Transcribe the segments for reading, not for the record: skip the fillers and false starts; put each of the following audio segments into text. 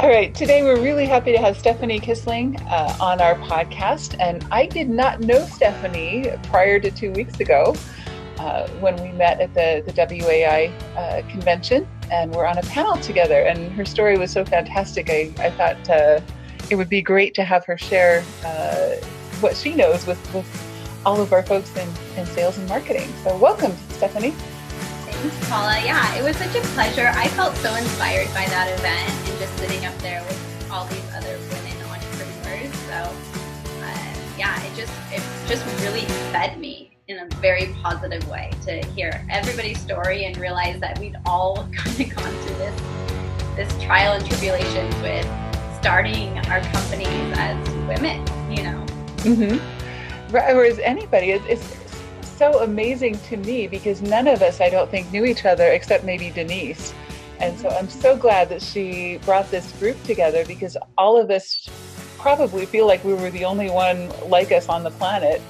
All right, today we're really happy to have Stephanie Kisling on our podcast. And I did not know Stephanie prior to 2 weeks ago when we met at the WAI convention, and we're on a panel together. And her story was so fantastic. I thought it would be great to have her share what she knows with all of our folks in sales and marketing. So welcome, Stephanie. Thanks, Paula. Yeah, it was such a pleasure. I felt so inspired by that event and just sitting up there with all these other women entrepreneurs. So, it just really fed me in a very positive way to hear everybody's story and realize that we'd all kind of gone through this trial and tribulations with starting our companies as women, you know. Mm-hmm. Or as anybody, it's so amazing to me because none of us, I don't think, knew each other except maybe Denise. And so I'm so glad that she brought this group together because all of us probably feel like we were the only one like us on the planet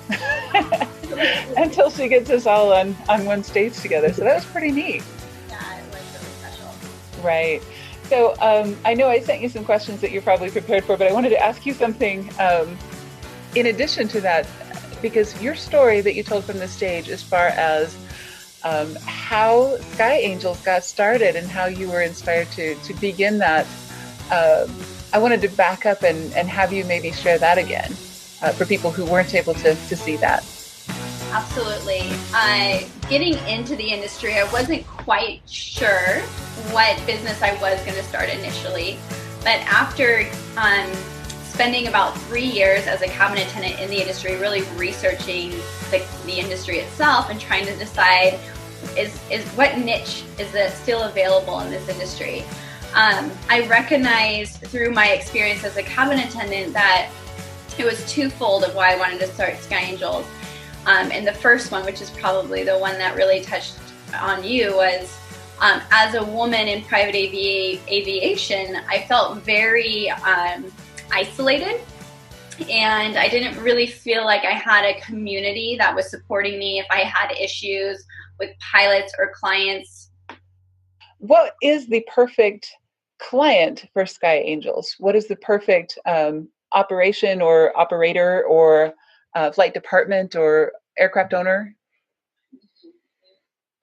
until she gets us all on one stage together. So that was pretty neat. Yeah, it was really special. Right. So I know I sent you some questions that you're probably prepared for, but I wanted to ask you something in addition to that, because your story that you told from the stage as far as how Sky Angels got started and how you were inspired to begin that, I wanted to back up and have you maybe share that again for people who weren't able to see that. Absolutely. Getting into the industry, I wasn't quite sure what business I was going to start initially, but after spending about 3 years as a cabin attendant in the industry, really researching the industry itself and trying to decide is what niche is still available in this industry. I recognized through my experience as a cabin attendant that it was twofold of why I wanted to start Sky Angels. And the first one, which is probably the one that really touched on you, was as a woman in private aviation, I felt very isolated, and I didn't really feel like I had a community that was supporting me if I had issues with pilots or clients. What is the perfect client for Sky Angels? What is the perfect operation or operator or flight department or aircraft owner?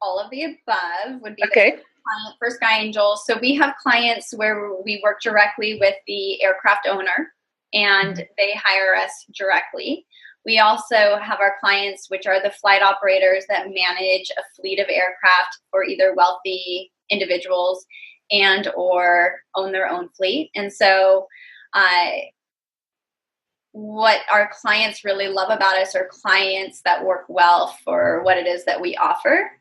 All of the above would be okay. The client for Sky Angels. So we have clients where we work directly with the aircraft owner and they hire us directly. We also have our clients, which are the flight operators that manage a fleet of aircraft for either wealthy individuals and or own their own fleet. And so what our clients really love about us are clients that work well for what it is that we offer.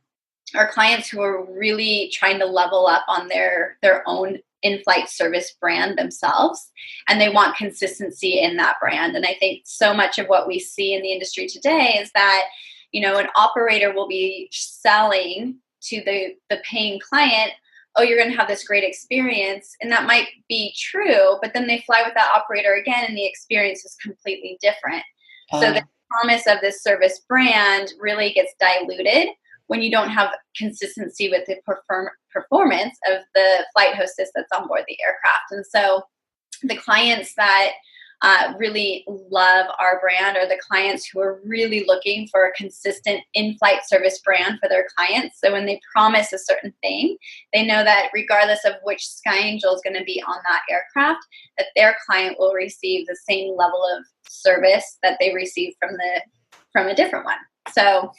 Our clients who are really trying to level up on their own in-flight service brand themselves, and they want consistency in that brand. And I think so much of what we see in the industry today is that, you know, an operator will be selling to the paying client, oh, you're going to have this great experience. And that might be true, but then they fly with that operator again and the experience is completely different. So the promise of this service brand really gets diluted when you don't have consistency with the performance of the flight hostess that's on board the aircraft. And so the clients that really love our brand are the clients who are really looking for a consistent in-flight service brand for their clients. So when they promise a certain thing, they know that regardless of which Sky Angel is going to be on that aircraft, that their client will receive the same level of service that they receive from a different one. So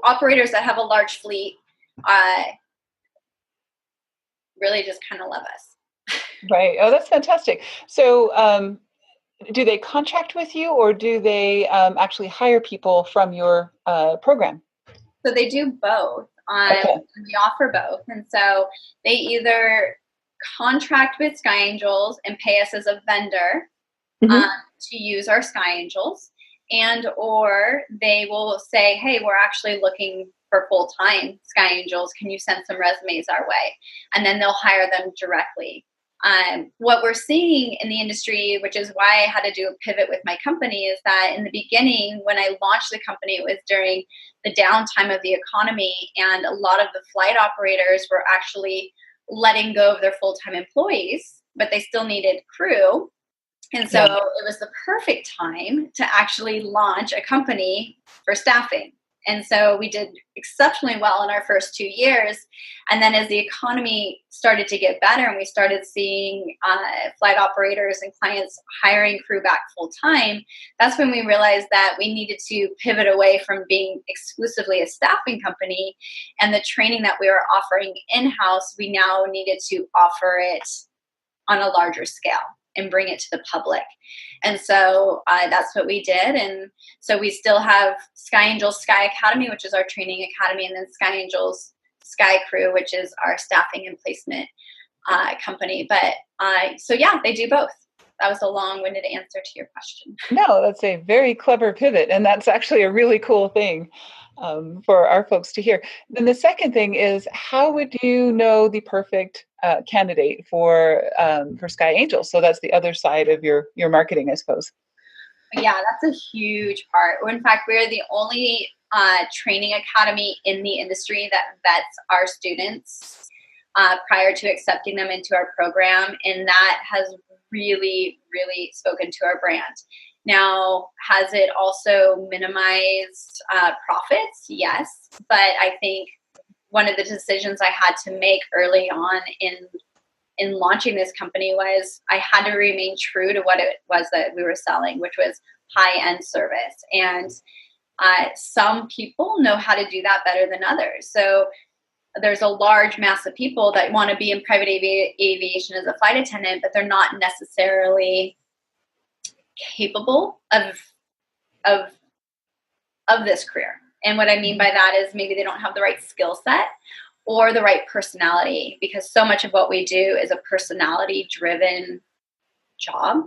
operators that have a large fleet really just kind of love us. Right. Oh, that's fantastic. So do they contract with you or do they actually hire people from your program? So they do both. We offer both. And so they either contract with Sky Angels and pay us as a vendor to use our Sky Angels, and or they will say, hey, we're actually looking for full-time Sky Angels. Can you send some resumes our way? And then they'll hire them directly. What we're seeing in the industry, which is why I had to do a pivot with my company, is that in the beginning, when I launched the company, it was during the downtime of the economy, and a lot of the flight operators were actually letting go of their full-time employees, but they still needed crew. And so it was the perfect time to actually launch a company for staffing. And so we did exceptionally well in our first 2 years. And then as the economy started to get better and we started seeing flight operators and clients hiring crew back full time, that's when we realized that we needed to pivot away from being exclusively a staffing company. And the training that we were offering in-house, we now needed to offer it on a larger scale and bring it to the public. And so that's what we did. And so we still have Sky Angels Sky Academy, which is our training academy, and then Sky Angels Sky Crew, which is our staffing and placement company. But so yeah, they do both. That was a long-winded answer to your question. No, that's a very clever pivot. And that's actually a really cool thing for our folks to hear. Then the second thing is, how would you know the perfect candidate for Sky Angels? So that's the other side of your marketing, I suppose. Yeah, that's a huge part. In fact, we're the only training academy in the industry that vets our students prior to accepting them into our program. And that has really, really spoken to our brand. Now, has it also minimized profits? Yes. But I think one of the decisions I had to make early on in launching this company was I had to remain true to what it was that we were selling, which was high-end service. And some people know how to do that better than others. So there's a large mass of people that want to be in private aviation as a flight attendant, but they're not necessarily capable of this career. And what I mean by that is maybe they don't have the right skill set or the right personality, because so much of what we do is a personality driven job.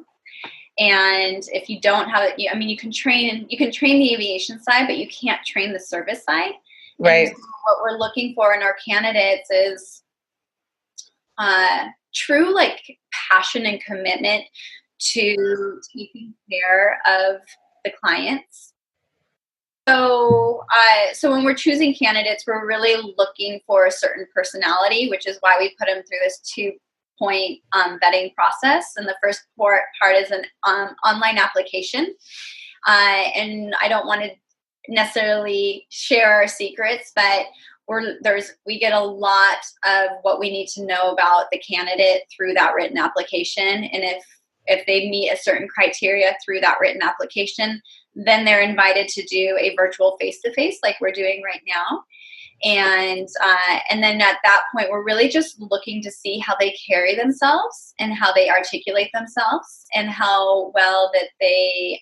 And if you don't have it, I mean, you can train the aviation side, but you can't train the service side. Right. And what we're looking for in our candidates is true like passion and commitment to taking care of the clients. So when we're choosing candidates, we're really looking for a certain personality, which is why we put them through this 2-point vetting process. And the first part is an online application. And I don't want to necessarily share our secrets, but we get a lot of what we need to know about the candidate through that written application. And if they meet a certain criteria through that written application, then they're invited to do a virtual face-to-face like we're doing right now. And then at that point, we're really just looking to see how they carry themselves and how they articulate themselves and how well that they,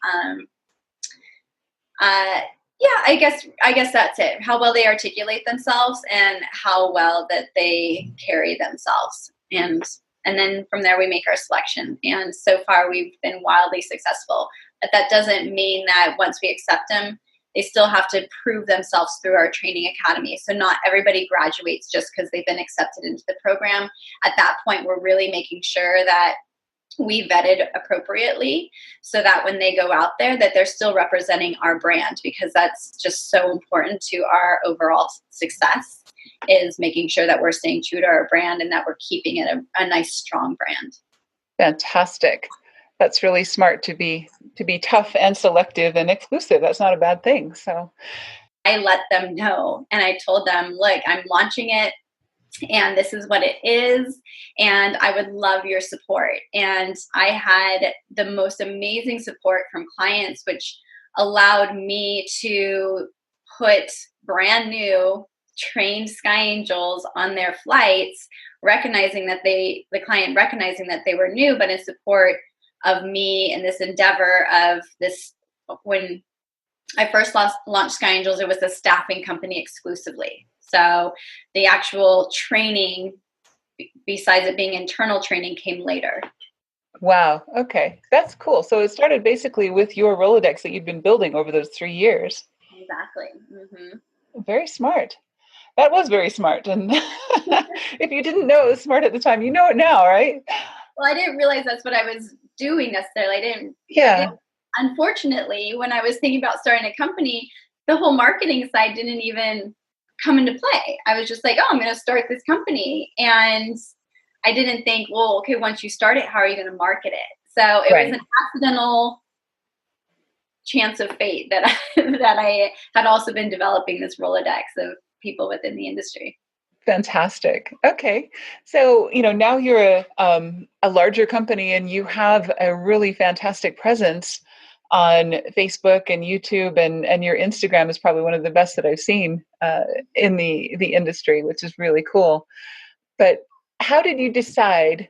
I guess that's it. How well they articulate themselves and how well that they carry themselves. And then from there, we make our selection. And so far, we've been wildly successful. But that doesn't mean that once we accept them, they still have to prove themselves through our training academy. So not everybody graduates just because they've been accepted into the program. At that point, we're really making sure that we vetted appropriately so that when they go out there, that they're still representing our brand, because that's just so important to our overall success, is making sure that we're staying true to our brand and that we're keeping it a nice, strong brand. Fantastic. That's really smart to be tough and selective and exclusive. That's not a bad thing. So I let them know, and I told them, look, I'm launching it and this is what it is, and I would love your support. And I had the most amazing support from clients, which allowed me to put brand new trained Sky Angels on their flights, recognizing that the client recognizing that they were new, but in support of me and this endeavor of this. When I first launched Sky Angels, it was a staffing company exclusively. So the actual training, besides it being internal training, came later. Wow. Okay. That's cool. So it started basically with your Rolodex that you'd been building over those 3 years. Exactly. Mm-hmm. Very smart. That was very smart. And if you didn't know it was smart at the time, you know it now, right? Well, I didn't realize that's what I was doing necessarily. I didn't. Unfortunately, when I was thinking about starting a company, the whole marketing side didn't even come into play. I was just like, oh, I'm going to start this company. And I didn't think, well, okay, once you start it, how are you going to market it? So it was an accidental chance of fate that that I had also been developing this Rolodex of people within the industry. Fantastic. Okay. So, now you're a larger company and you have a really fantastic presence on Facebook and YouTube, and your Instagram is probably one of the best that I've seen in the industry, which is really cool. But how did you decide,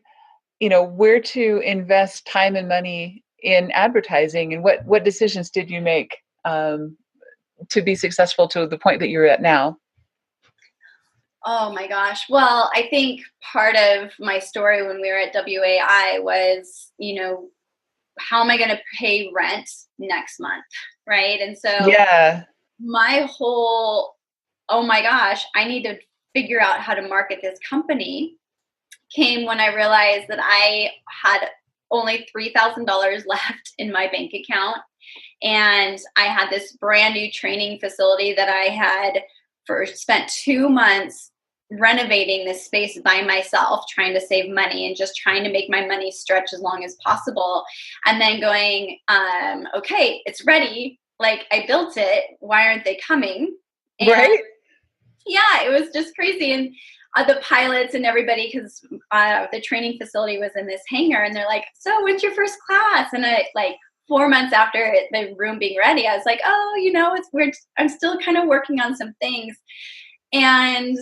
where to invest time and money in advertising, and what decisions did you make to be successful to the point that you're at now? Oh my gosh. Well, I think part of my story when we were at WAI was, how am I going to pay rent next month? Right. And so Yeah. my whole, oh my gosh, I need to figure out how to market this company came when I realized that I had only $3,000 left in my bank account. And I had this brand new training facility that I had spent 2 months renovating this space by myself, trying to save money and just trying to make my money stretch as long as possible. And then going, okay, it's ready. Like, I built it. Why aren't they coming? And Right. yeah, it was just crazy. And the pilots and everybody, because the training facility was in this hangar, and they're like, so when's your first class? And I, like, 4 months after the room being ready, I was like, oh, it's weird. I'm still kind of working on some things. And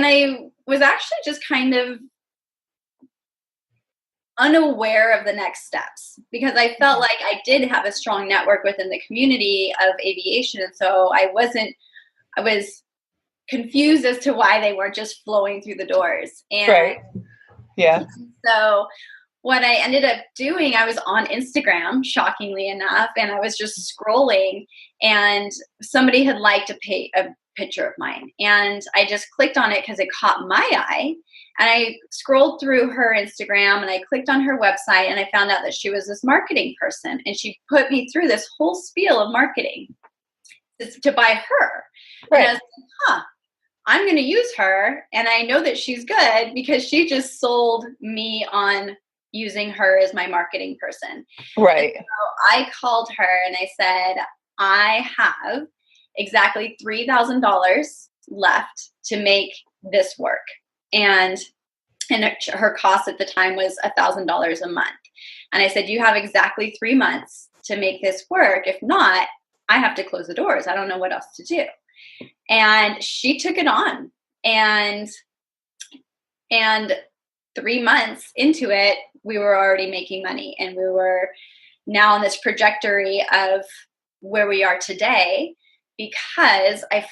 I was actually just kind of unaware of the next steps, because I felt like I did have a strong network within the community of aviation. And so I was confused as to why they weren't just flowing through the doors. And right. Yeah. So what I ended up doing, I was on Instagram, shockingly enough, and I was just scrolling, and somebody had liked a picture of mine. And I just clicked on it because it caught my eye. And I scrolled through her Instagram and I clicked on her website, and I found out that she was this marketing person. And she put me through this whole spiel of marketing to buy her. Right. And I was like, I'm going to use her. And I know that she's good because she just sold me on using her as my marketing person. Right. And so I called her and I said, I have exactly $3,000 left to make this work. And her cost at the time was $1,000 a month. And I said, you have exactly 3 months to make this work. If not, I have to close the doors. I don't know what else to do. And she took it on. And 3 months into it, we were already making money. And we were now on this trajectory of where we are today, because I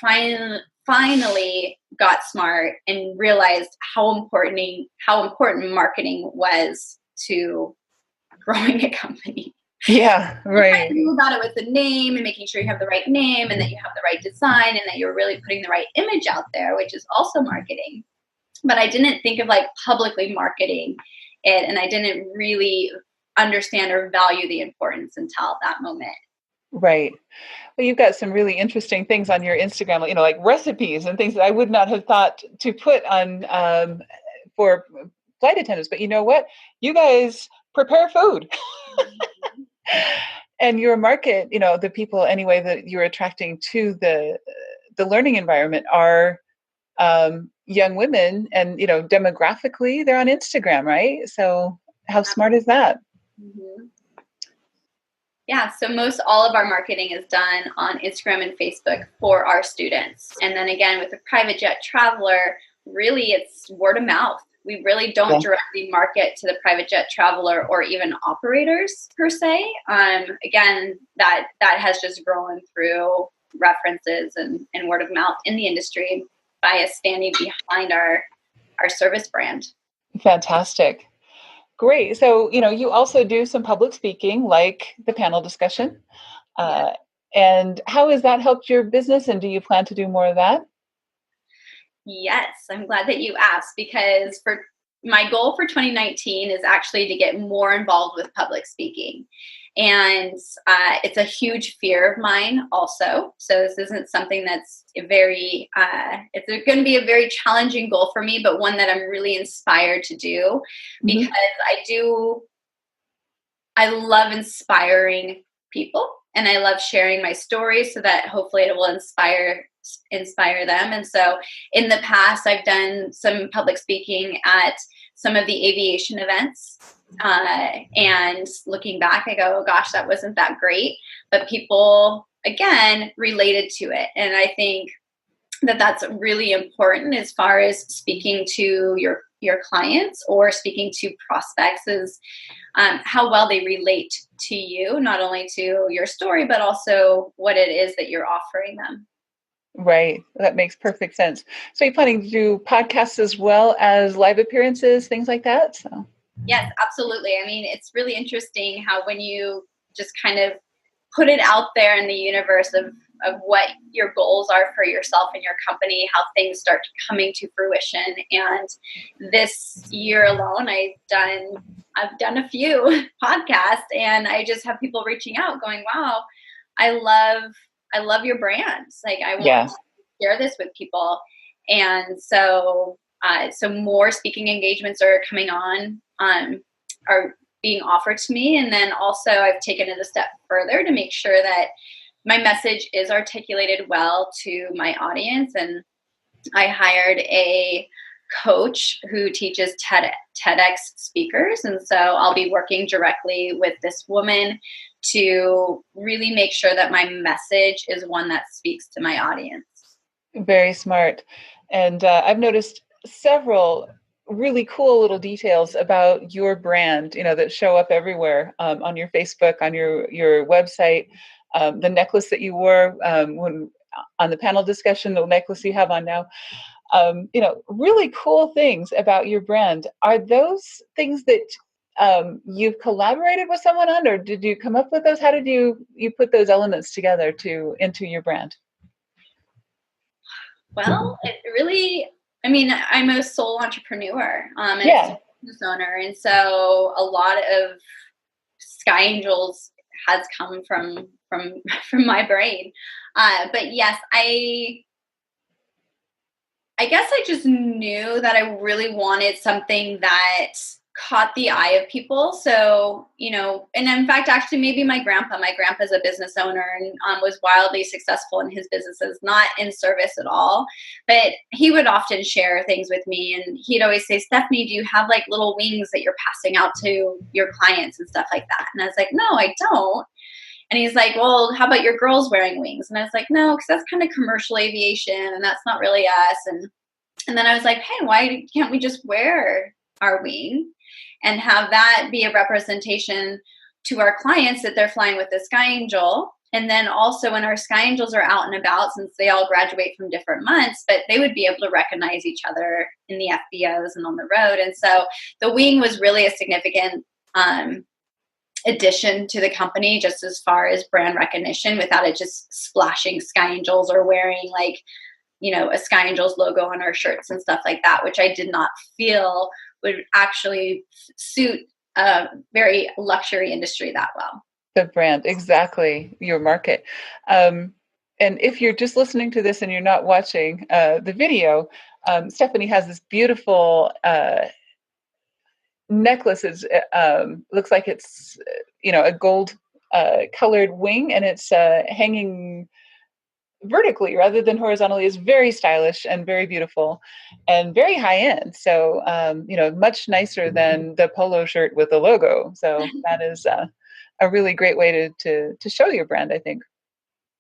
finally got smart and realized how important marketing was to growing a company. Yeah, right. I knew about it with the name and making sure you have the right name and that you have the right design and that you're really putting the right image out there, which is also marketing. But I didn't think of like publicly marketing it, and I didn't really understand or value the importance until that moment. Right. Well, you've got some really interesting things on your Instagram, like recipes and things that I would not have thought to put on for flight attendants. But you know what? You guys prepare food. And your market, the people anyway that you're attracting to the learning environment are young women, and demographically they're on Instagram, right? So how smart is that? Mm-hmm. Yeah, so most all of our marketing is done on Instagram and Facebook for our students. And then again, with the private jet traveler, really it's word of mouth. We really don't directly market to the private jet traveler or even operators per se. Again, that has just grown through references and word of mouth in the industry by us standing behind our service brand. Fantastic. Great. So, you also do some public speaking, like the panel discussion. And how has that helped your business? And do you plan to do more of that? Yes, I'm glad that you asked, because my goal for 2019 is actually to get more involved with public speaking. And it's a huge fear of mine also. So this isn't something that's it's going to be a very challenging goal for me, but one that I'm really inspired to do because I love inspiring people and I love sharing my stories so that hopefully it will inspire them. And so in the past, I've done some public speaking at some of the aviation events. And looking back, I go, oh, gosh, that wasn't that great. But people, again, related to it. And I think that that's really important as far as speaking to your clients or speaking to prospects is how well they relate to you, not only to your story, but also what it is that you're offering them. Right. That makes perfect sense. So you're planning to do podcasts as well as live appearances, things like that? So. Yes, absolutely. I mean, it's really interesting how when you just kind of put it out there in the universe of what your goals are for yourself and your company, how things start coming to fruition. And this year alone, I've done a few podcasts and I just have people reaching out going, wow, I love your brands. Like I want to share this with people. And so more speaking engagements are coming on, are being offered to me. And then also I've taken it a step further to make sure that my message is articulated well to my audience. And I hired a coach who teaches TEDx speakers. And so I'll be working directly with this woman to really make sure that my message is one that speaks to my audience. Very smart. And I've noticed several really cool little details about your brand, that show up everywhere, on your Facebook, on your website, the necklace that you wore when on the panel discussion, the necklace you have on now, really cool things about your brand. Are those things that you've collaborated with someone on, or did you come up with those? How did you put those elements together into your brand? Well, it really, I'm a sole entrepreneur and a business owner. And so a lot of Sky Angels has come from my brain. But yes, I guess I just knew that I really wanted something that caught the eye of people. So, and in fact, actually, maybe my grandpa's a business owner and was wildly successful in his businesses, not in service at all. But he would often share things with me. And he'd always say, Stephanie, do you have like little wings that you're passing out to your clients and stuff like that? And I was like, no, I don't. And he's like, well, how about your girls wearing wings? And I was like, no, because that's kind of commercial aviation and that's not really us. And then I was like, hey, why can't we just wear our wing and have that be a representation to our clients that they're flying with the Sky Angel? And then also when our Sky Angels are out and about, since they all graduate from different months, but they would be able to recognize each other in the FBOs and on the road. And so the wing was really a significant addition to the company, just as far as brand recognition, without it just splashing Sky Angels or wearing like, a Sky Angels logo on our shirts and stuff like that, which I did not feel would actually suit a very luxury industry that well. The brand, exactly, your market. And if you're just listening to this and you're not watching the video, Stephanie has this beautiful necklace. Looks like it's a gold colored wing, and it's hanging vertically rather than horizontally. Is very stylish and very beautiful and very high end. So, much nicer than the polo shirt with the logo. So that is a really great way to show your brand, I think.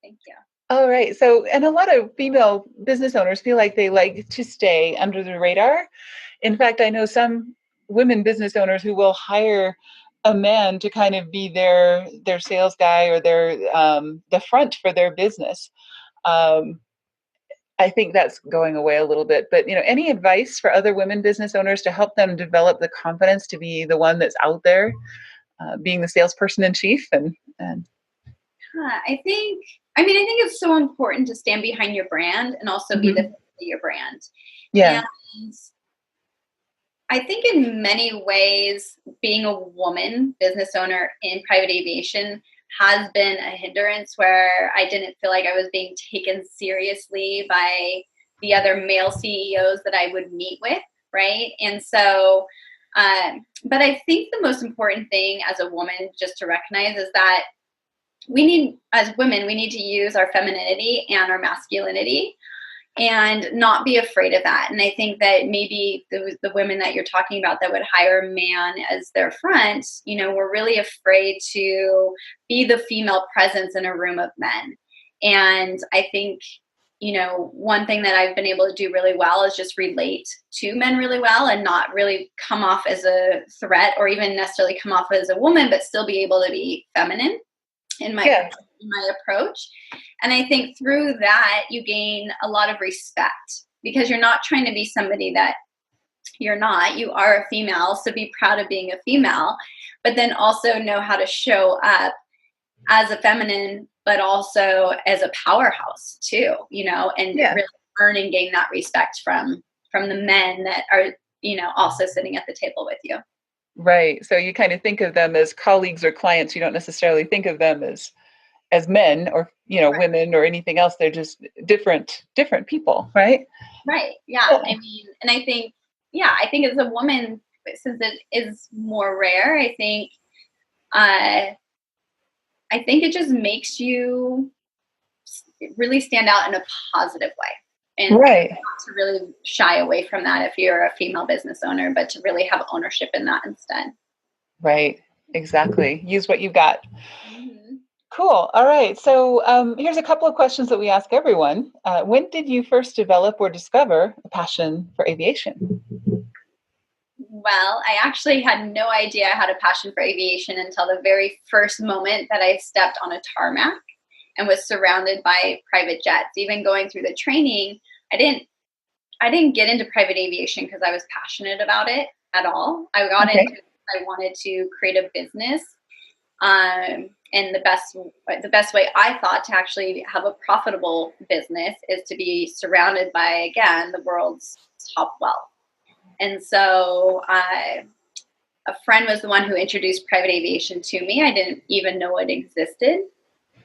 Thank you. All right. So, and a lot of female business owners feel like they like to stay under the radar. In fact, I know some women business owners who will hire a man to kind of be their sales guy or their the front for their business. I think that's going away a little bit, but any advice for other women business owners to help them develop the confidence to be the one that's out there, being the salesperson in chief? And I think it's so important to stand behind your brand and also be the face of your brand. Yeah. And I think in many ways, being a woman business owner in private aviation has been a hindrance where I didn't feel like I was being taken seriously by the other male CEOs that I would meet with, right? And so, but I think the most important thing as a woman just to recognize is that as women, we need to use our femininity and our masculinity and not be afraid of that. And I think that maybe the women that you're talking about that would hire a man as their front, were really afraid to be the female presence in a room of men. And I think, one thing that I've been able to do really well is just relate to men really well and not really come off as a threat or even necessarily come off as a woman, but still be able to be feminine in my approach. And I think through that, you gain a lot of respect because you're not trying to be somebody that you're not. You are a female, so be proud of being a female, but then also know how to show up as a feminine, but also as a powerhouse too, and really earn and gain that respect from the men that are, also sitting at the table with you. Right. So you kind of think of them as colleagues or clients. You don't necessarily think of them as men or, right. women or anything else. They're just different people, right? Right. Yeah. I mean, and I think as a woman, since it is more rare, I think it just makes you really stand out in a positive way. And right. not to really shy away from that if you're a female business owner, but to really have ownership in that instead. Right. Exactly. Use what you got. Mm-hmm. Cool. All right. So here's a couple of questions that we ask everyone. When did you first develop or discover a passion for aviation? Well, I actually had no idea I had a passion for aviation until the very first moment that I stepped on a tarmac and was surrounded by private jets. Even going through the training, I didn't get into private aviation because I was passionate about it at all. I got into it because I wanted to create a business. And the best way I thought to actually have a profitable business is to be surrounded by, again, the world's top wealth. And so a friend was the one who introduced private aviation to me. I didn't even know it existed.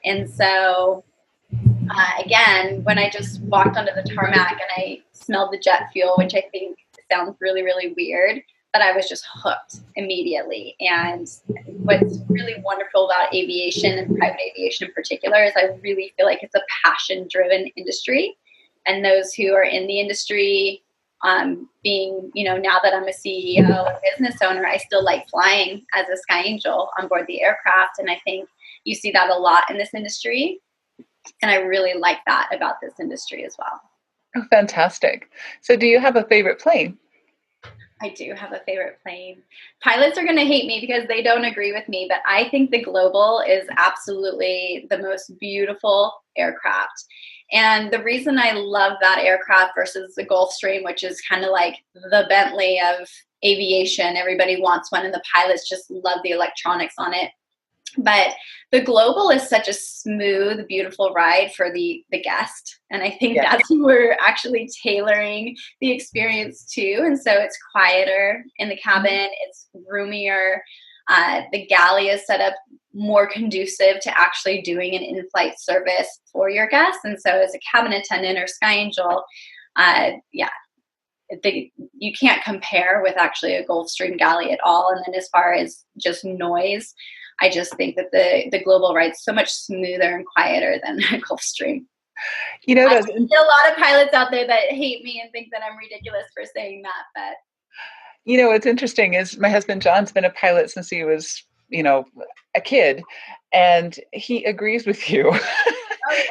And so, again, when I just walked onto the tarmac and I smelled the jet fuel, which I think sounds really, really weird, but I was just hooked immediately. And what's really wonderful about aviation and private aviation in particular is I really feel like it's a passion-driven industry. And those who are in the industry, being, now that I'm a CEO and business owner, I still like flying as a Sky Angel on board the aircraft. And I think you see that a lot in this industry. And I really like that about this industry as well. Oh, fantastic. So do you have a favorite plane? I do have a favorite plane. Pilots are going to hate me because they don't agree with me, but I think the Global is absolutely the most beautiful aircraft. And the reason I love that aircraft versus the Gulfstream, which is kind of like the Bentley of aviation, everybody wants one and the pilots just love the electronics on it. But the Global is such a smooth, beautiful ride for the guest. And I think that's who we're actually tailoring the experience to. And so it's quieter in the cabin. It's roomier. The galley is set up more conducive to actually doing an in-flight service for your guests. And so as a cabin attendant or Sky Angel, you can't compare with actually a Gulfstream galley at all. And then as far as just noise, I just think that the Global ride's so much smoother and quieter than a Gulfstream. I see a lot of pilots out there that hate me and think that I'm ridiculous for saying that. But what's interesting is my husband John's been a pilot since he was, a kid, and he agrees with you.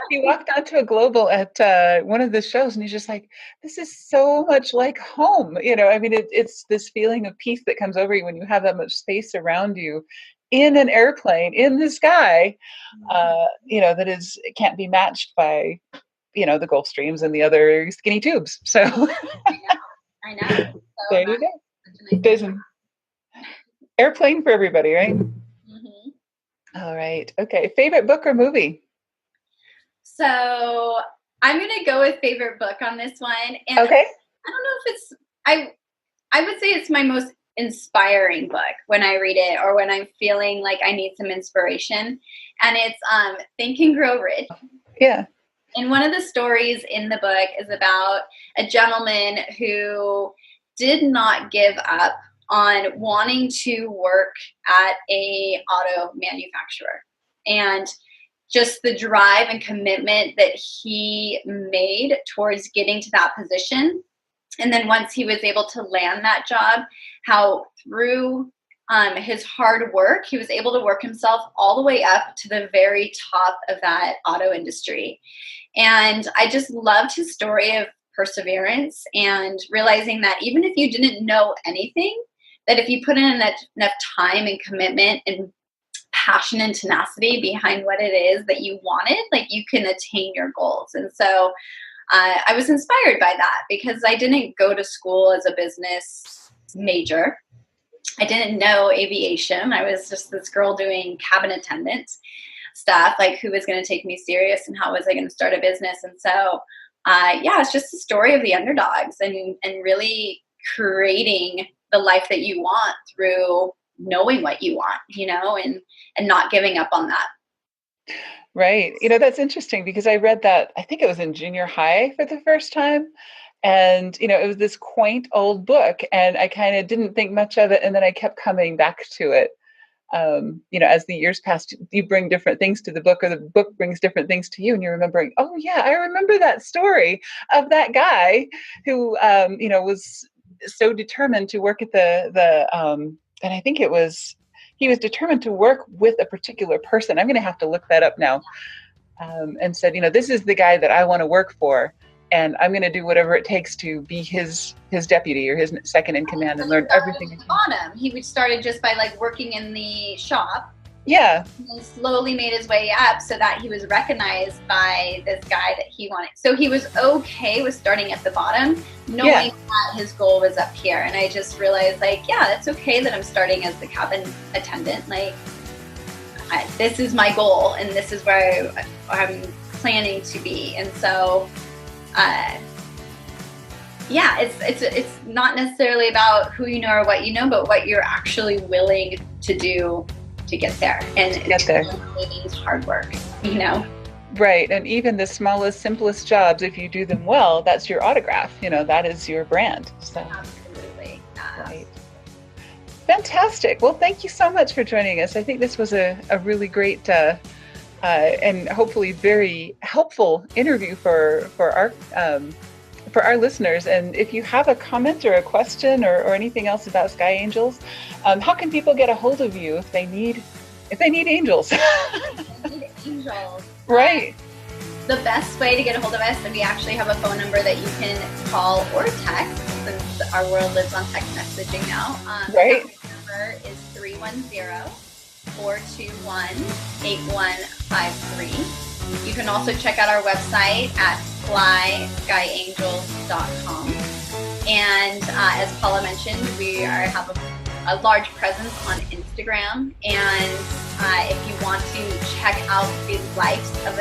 He walked onto a Global at one of the shows, and he's just like, "This is so much like home." It's this feeling of peace that comes over you when you have that much space around you in an airplane in the sky, that can't be matched by, the Gulfstreams and the other skinny tubes. So I know. So there you go. There's an airplane for everybody, right? Mm-hmm. All right. Okay. Favorite book or movie? So I'm going to go with favorite book on this one. And okay. I don't know if I would say it's my most inspiring book when I read it or when I'm feeling like I need some inspiration. And it's Think and Grow Rich. Yeah. And one of the stories in the book is about a gentleman who did not give up on wanting to work at a auto manufacturer. And just the drive and commitment that he made towards getting to that position. And then once he was able to land that job, how through his hard work, he was able to work himself all the way up to the very top of that auto industry. And I just loved his story of perseverance and realizing that even if you didn't know anything, that if you put in enough time and commitment and passion and tenacity behind what it is that you wanted, like you can attain your goals. And so I was inspired by that because I didn't go to school as a business major. I didn't know aviation. I was just this girl doing cabin attendant stuff, like who was going to take me serious and how was I going to start a business. And so, it's just the story of the underdogs and really creating the life that you want through knowing what you want, and not giving up on that. Right. That's interesting because I read that, I think it was in junior high for the first time. And, it was this quaint old book and I kind of didn't think much of it. And then I kept coming back to it. As the years passed, you bring different things to the book or the book brings different things to you and you're remembering, oh yeah, I remember that story of that guy who, was so determined to work at and I think he was determined to work with a particular person. I'm going to have to look that up now. And said, this is the guy that I want to work for. And I'm going to do whatever it takes to be his deputy or his second in command and learn everything. He started just by working in the shop. Yeah. And slowly made his way up so that he was recognized by this guy that he wanted. So he was okay with starting at the bottom, knowing that his goal was up here. And I just realized that's okay that I'm starting as the cabin attendant. This is my goal and this is where I'm planning to be. And so, it's not necessarily about who you know or what you know, but what you're actually willing to do to get there. And it really means hard work, Right. And even the smallest, simplest jobs, if you do them well, that's your autograph. That is your brand. So. Absolutely. Right. Fantastic. Well, thank you so much for joining us. I think this was a really great and hopefully very helpful interview for our listeners. And if you have a comment or a question or anything else about Sky Angels, how can people get a hold of you if they need angels? Angels. Right. The best way to get a hold of us, and we actually have a phone number that you can call or text, since our world lives on text messaging now. Right. The number is 310-421-8153. You can also check out our website at flyskyangels.com. And as Paula mentioned, we have a large presence on Instagram. And if you want to check out the life of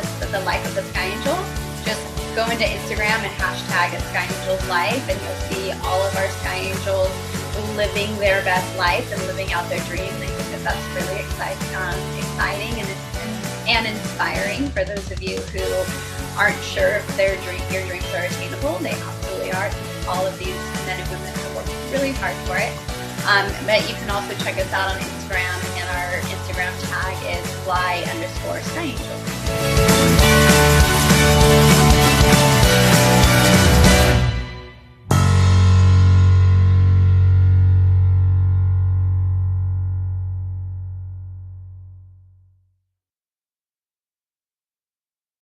the Sky Angel, just go into Instagram and hashtag Sky Angels Life, and you'll see all of our Sky Angels living their best life and living out their dreams. I think that's really exciting and inspiring for those of you who aren't sure if your dreams are attainable. They absolutely are. All of these men and women have worked really hard for it. But you can also check us out on Instagram, and our Instagram tag is fly_Sky Angels.